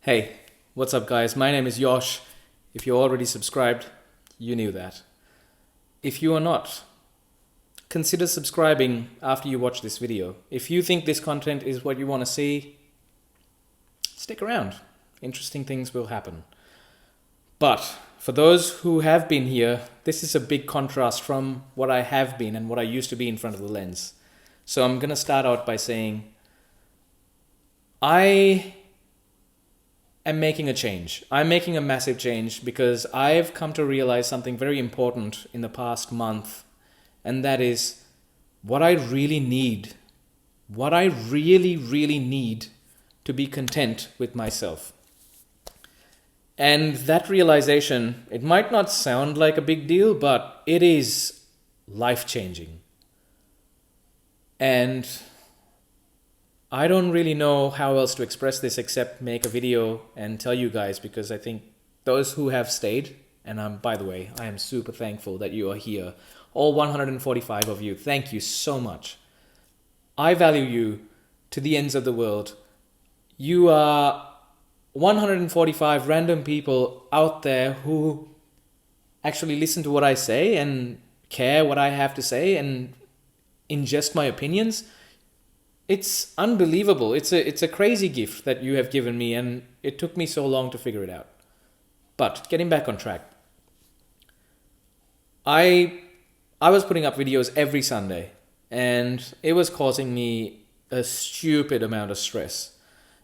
Hey, what's up guys? My name is Yosh. If you're already subscribed, you knew that. If you are not, consider subscribing after you watch this video. If you think this content is what you want to see, stick around. Interesting things will happen. But for those who have been here, this is a big contrast from what I have been and what I used to be in front of the lens. So I'm going to start out by saying I am making a change. I'm making a massive change because I've come to realize something very important in the past month, and that is what I really need, what I really need to be content with myself. And that realization, it might not sound like a big deal, but it is life-changing. And I don't really know how else to express this except make a video and tell you guys, because I think those who have stayed, and by the way, I am super thankful that you are here, all 145 of you, thank you so much. I value you to the ends of the world. You are 145 random people out there who actually listen to what I say and care what I have to say and ingest my opinions. It's unbelievable. It's a crazy gift that you have given me, and it took me so long to figure it out. But getting back on track, I was putting up videos every Sunday, and it was causing me a stupid amount of stress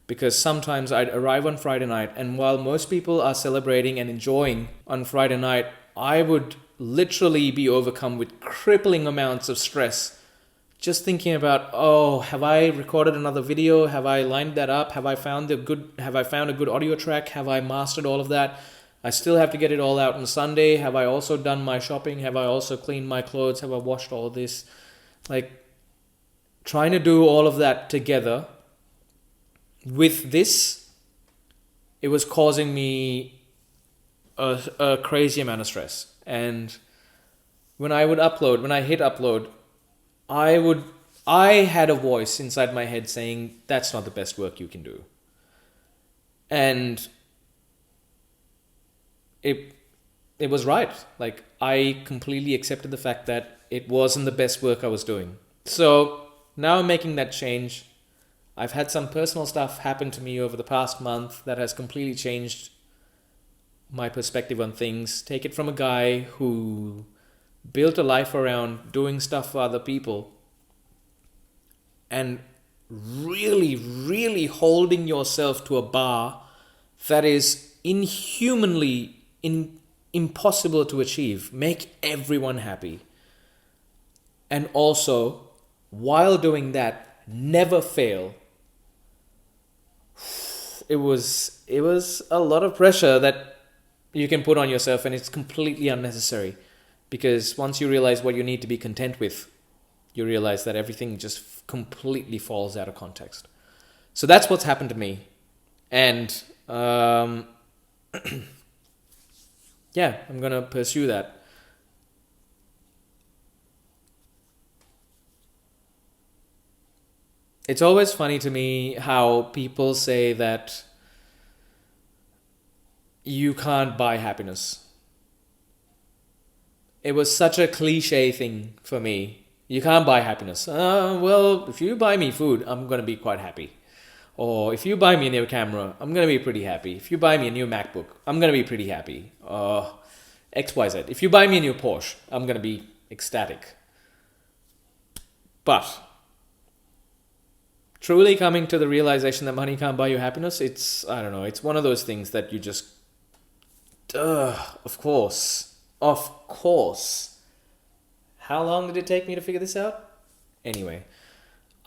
because sometimes I'd arrive on Friday night, and while most people are celebrating and enjoying on Friday night, I would literally be overcome with crippling amounts of stress just thinking about, oh, have I recorded another video? Have I lined that up? Have I found a good audio track? Have I mastered all of that? I still have to get it all out on Sunday. Have I also done my shopping? Have I also cleaned my clothes? Have I washed all this? Like, trying to do all of that together with this, it was causing me a crazy amount of stress. And when I hit upload, I had a voice inside my head saying, that's not the best work you can do. And it was right. Like, I completely accepted the fact that it wasn't the best work I was doing. So now I'm making that change. I've had some personal stuff happen to me over the past month that has completely changed my perspective on things. Take it from a guy who built a life around doing stuff for other people and really holding yourself to a bar that is inhumanly impossible to achieve. Make everyone happy. And also, while doing that, never fail. It was a lot of pressure that you can put on yourself, and it's completely unnecessary. Because once you realize what you need to be content with, you realize that everything just completely falls out of context. So that's what's happened to me. And yeah, I'm going to pursue that. It's always funny to me how people say that you can't buy happiness. It was such a cliche thing for me. You can't buy happiness. Well, if you buy me food, I'm going to be quite happy. Or if you buy me a new camera, I'm going to be pretty happy. If you buy me a new MacBook, I'm going to be pretty happy. XYZ. If you buy me a new Porsche, I'm going to be ecstatic. But truly coming to the realization that money can't buy you happiness, it's one of those things that you just, of course. How long did it take me to figure this out? Anyway,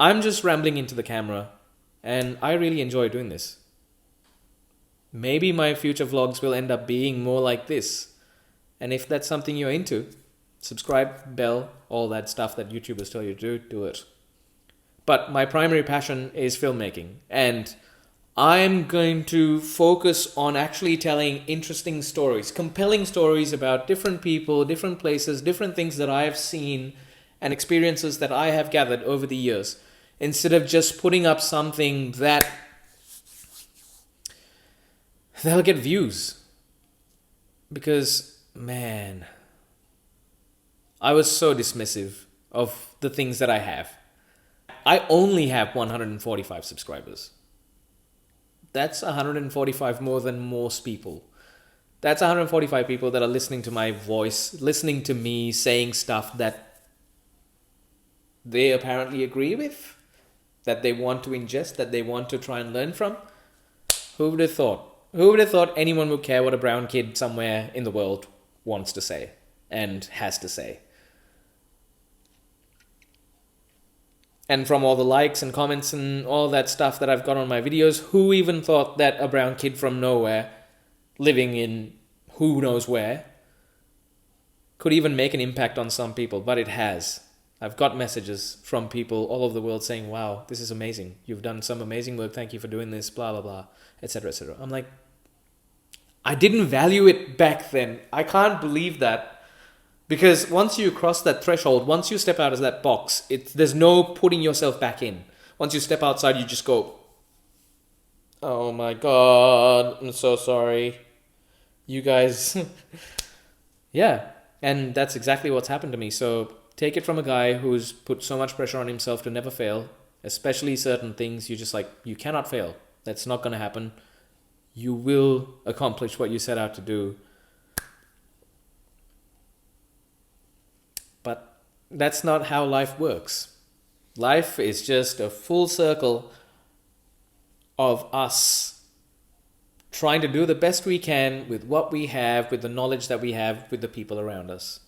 I'm just rambling into the camera, and I really enjoy doing this. Maybe my future vlogs will end up being more like this. And if that's something you're into, subscribe, bell, all that stuff that YouTubers tell you to do it. But my primary passion is filmmaking, and I'm going to focus on actually telling interesting stories, compelling stories about different people, different places, different things that I have seen and experiences that I have gathered over the years, instead of just putting up something that they'll get views. Because, man, I was so dismissive of the things that I have. I only have 145 subscribers. That's 145 more than most people. That's 145 people that are listening to my voice, listening to me saying stuff that they apparently agree with, that they want to ingest, that they want to try and learn from. Who would have thought? Who would have thought anyone would care what a brown kid somewhere in the world wants to say and has to say? And from all the likes and comments and all that stuff that I've got on my videos, who even thought that a brown kid from nowhere, living in who knows where, could even make an impact on some people? But it has. I've got messages from people all over the world saying, wow, this is amazing. You've done some amazing work. Thank you for doing this, blah, blah, blah, etc., etc. I'm like, I didn't value it back then. I can't believe that. Because once you cross that threshold, once you step out of that box, there's no putting yourself back in. Once you step outside, you just go, oh my God, I'm so sorry. You guys, yeah. And that's exactly what's happened to me. So take it from a guy who's put so much pressure on himself to never fail, especially certain things. You're just like, you cannot fail. That's not going to happen. You will accomplish what you set out to do. But that's not how life works. Life is just a full circle of us trying to do the best we can with what we have, with the knowledge that we have, with the people around us.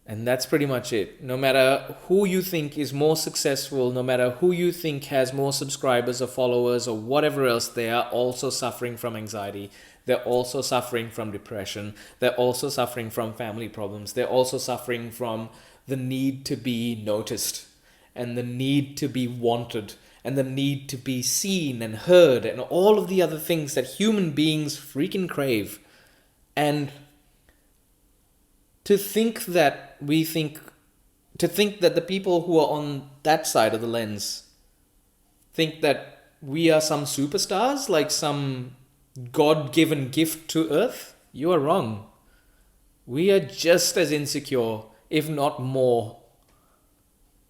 And that's pretty much it. No matter who you think is more successful, no matter who you think has more subscribers or followers or whatever else, they are also suffering from anxiety. They're also suffering from depression. They're also suffering from family problems. They're also suffering from the need to be noticed and the need to be wanted and the need to be seen and heard and all of the other things that human beings freaking crave. And to think that the people who are on that side of the lens think that we are some superstars, like some God-given gift to Earth, you are wrong. We are just as insecure, if not more,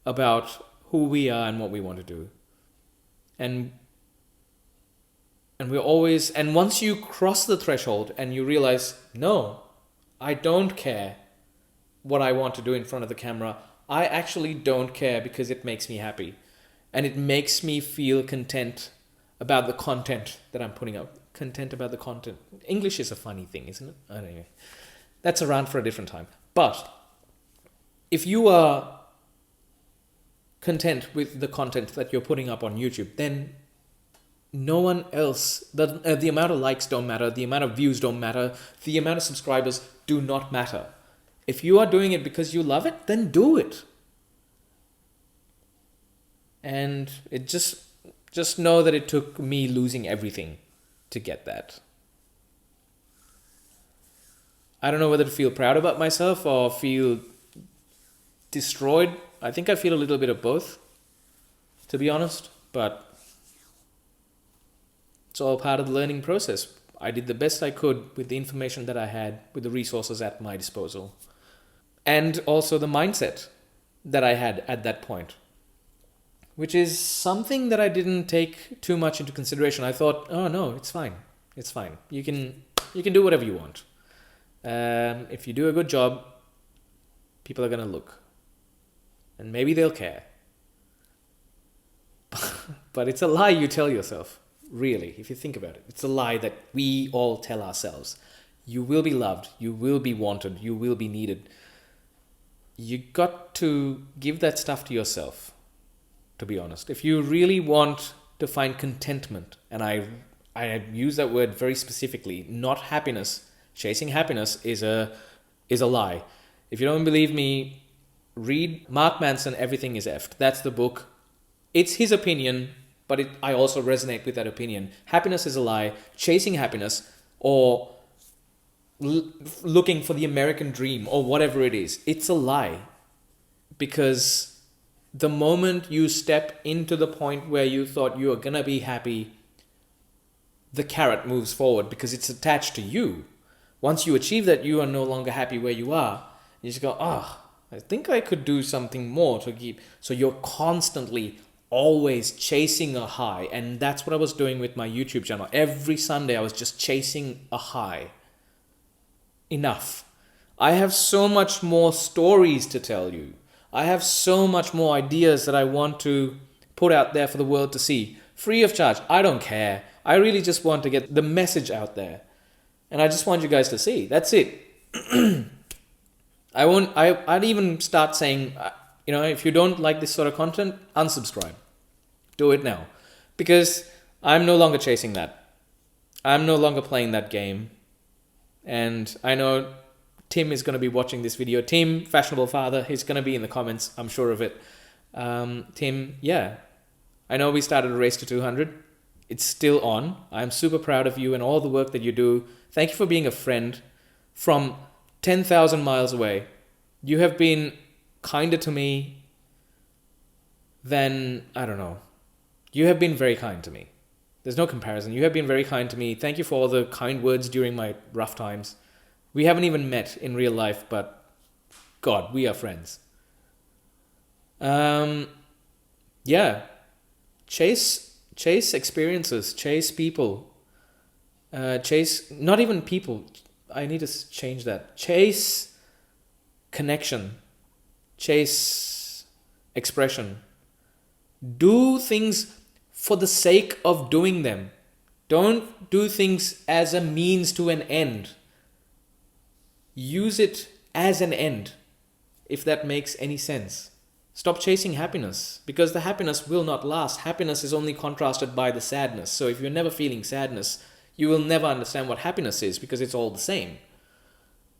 about who we are and what we want to do. And we're always, and once you cross the threshold and you realize, no, I don't care what I want to do in front of the camera. I actually don't care because it makes me happy. And it makes me feel content about the content that I'm putting out. Content about the content. English is a funny thing, isn't it? Anyway, that's around for a different time. But if you are content with the content that you're putting up on YouTube, then no one else, the amount of likes don't matter, the amount of views don't matter, the amount of subscribers do not matter. If you are doing it because you love it, then do it. And it just know that it took me losing everything to get that. I don't know whether to feel proud about myself or feel destroyed. I think I feel a little bit of both, to be honest, but it's all part of the learning process. I did the best I could with the information that I had, with the resources at my disposal. And also the mindset that I had at that point, which is something that I didn't take too much into consideration. I thought, oh no, it's fine. It's fine. You can do whatever you want. If you do a good job, people are going to look. And maybe they'll care. But it's a lie you tell yourself, really, if you think about it. It's a lie that we all tell ourselves. You will be loved. You will be wanted. You will be needed. You got to give that stuff to yourself, to be honest. If you really want to find contentment, and I use that word very specifically, not happiness. Chasing happiness is a lie. If you don't believe me, read Mark Manson, Everything is Effed. That's the book. It's his opinion, but I also resonate with that opinion. Happiness is a lie. Chasing happiness or looking for the American dream or whatever it is, it's a lie. Because the moment you step into the point where you thought you are going to be happy, the carrot moves forward because it's attached to you. Once you achieve that, you are no longer happy where you are. You just go, I think I could do something more to keep. So you're constantly always chasing a high. And that's what I was doing with my YouTube channel. Every Sunday, I was just chasing a high. Enough. I have so much more stories to tell you. I have so much more ideas that I want to put out there for the world to see. Free of charge. I don't care. I really just want to get the message out there. And I just want you guys to see. That's it. I'd even start saying, if you don't like this sort of content, unsubscribe. Do it now. Because I'm no longer chasing that. I'm no longer playing that game. And I know Tim is going to be watching this video. Tim, fashionable father, he's going to be in the comments. I'm sure of it. Tim, yeah. I know we started a race to 200. It's still on. I'm super proud of you and all the work that you do. Thank you for being a friend from 10,000 miles away. You have been kinder to me than, I don't know. You have been very kind to me. There's no comparison. You have been very kind to me. Thank you for all the kind words during my rough times. We haven't even met in real life, but God, we are friends. Yeah. Chase experiences. Chase people. Not even people. I need to change that. Chase connection. Chase expression. Do things for the sake of doing them. Don't do things as a means to an end. Use it as an end, if that makes any sense. Stop chasing happiness, because the happiness will not last. Happiness is only contrasted by the sadness. So if you're never feeling sadness, you will never understand what happiness is, because it's all the same.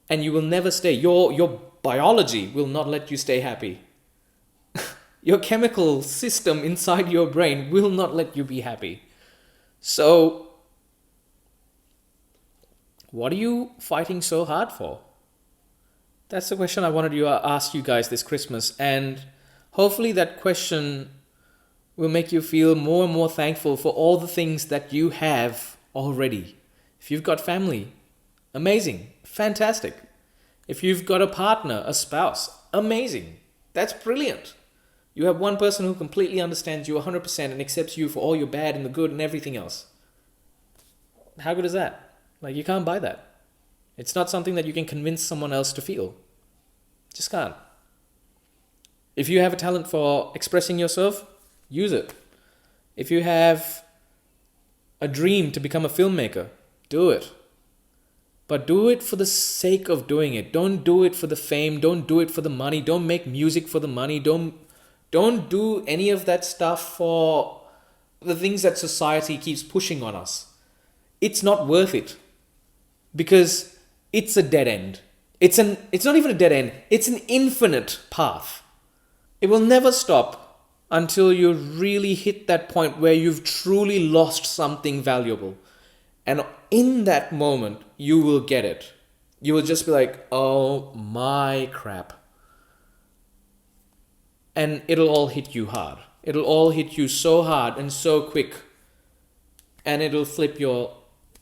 And you will never stay. Your biology will not let you stay happy. Your chemical system inside your brain will not let you be happy. So, what are you fighting so hard for? That's the question I wanted to ask you guys this Christmas. And hopefully that question will make you feel more and more thankful for all the things that you have already. If you've got family, amazing, fantastic. If you've got a partner, a spouse, amazing. That's brilliant. You have one person who completely understands you 100% and accepts you for all your bad and the good and everything else. How good is that? Like, you can't buy that. It's not something that you can convince someone else to feel. Just can't. If you have a talent for expressing yourself, use it. If you have a dream to become a filmmaker, do it. But do it for the sake of doing it. Don't do it for the fame. Don't do it for the money. Don't make music for the money. Don't do any of that stuff for the things that society keeps pushing on us. It's not worth it. Because it's a dead end. It's not even a dead end. It's an infinite path. It will never stop until you really hit that point where you've truly lost something valuable. And in that moment, you will get it. You will just be like, oh my crap. And it'll all hit you hard. It'll all hit you so hard and so quick. And it'll flip your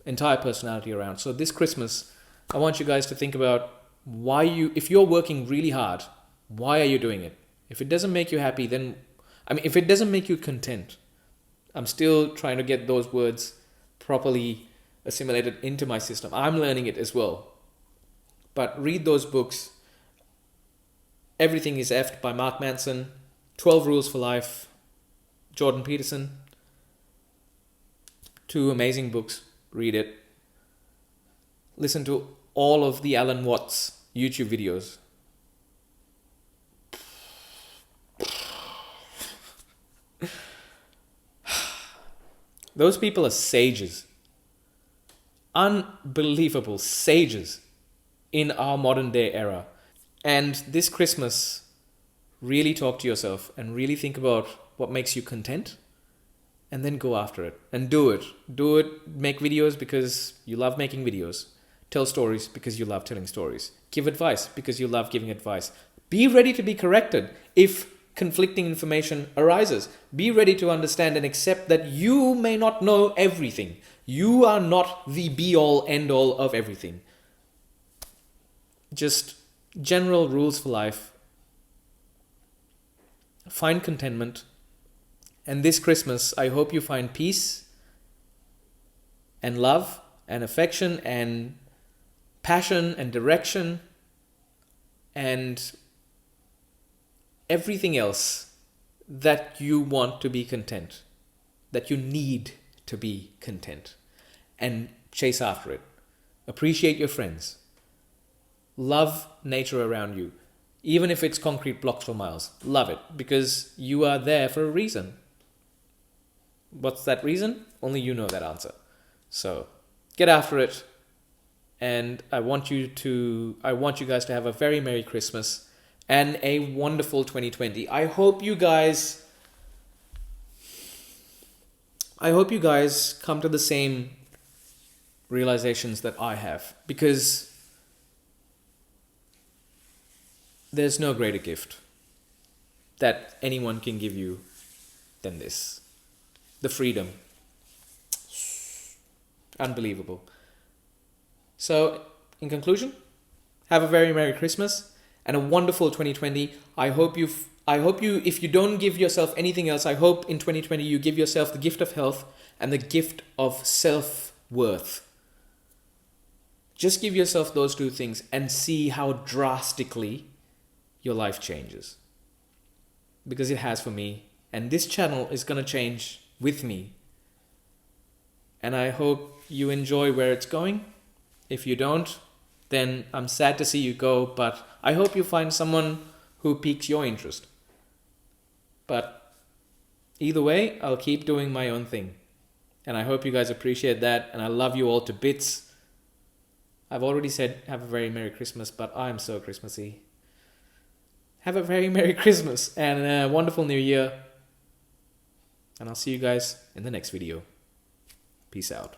entire personality around. So this Christmas, I want you guys to think about if you're working really hard, why are you doing it? If it doesn't make you happy, if it doesn't make you content, I'm still trying to get those words properly assimilated into my system. I'm learning it as well. But read those books. Everything is Effed by Mark Manson. 12 Rules for Life, Jordan Peterson. 2 amazing books. Read it. Listen to all of the Alan Watts YouTube videos. Those people are sages. Unbelievable sages in our modern day era. And this Christmas, really talk to yourself and really think about what makes you content, and then go after it and do it. Do it. Make videos because you love making videos. Tell stories because you love telling stories. Give advice because you love giving advice. Be ready to be corrected if conflicting information arises. Be ready to understand and accept that you may not know everything. You are not the be-all, end-all of everything. Just general rules for life. Find contentment. And this Christmas, I hope you find peace and love and affection and passion and direction and everything else that you want to be content, that you need to be content, and chase after it. Appreciate your friends. Love nature around you. Even if it's concrete blocks for miles, love it, because you are there for a reason. What's that reason? Only you know that answer. So get after it. And I want you guys to have a very Merry Christmas and a wonderful 2020. I hope you guys come to the same realizations that I have, because there's no greater gift that anyone can give you than this. The freedom. Unbelievable. So, in conclusion, have a very Merry Christmas and a wonderful 2020. I hope you, if you don't give yourself anything else, I hope in 2020 you give yourself the gift of health and the gift of self-worth. Just give yourself those two things and see how drastically your life changes. Because it has for me. And this channel is going to change with me. And I hope you enjoy where it's going. If you don't, then I'm sad to see you go. But I hope you find someone who piques your interest. But either way, I'll keep doing my own thing. And I hope you guys appreciate that. And I love you all to bits. I've already said have a very Merry Christmas, but I'm so Christmassy. Have a very Merry Christmas and a wonderful New Year. And I'll see you guys in the next video. Peace out.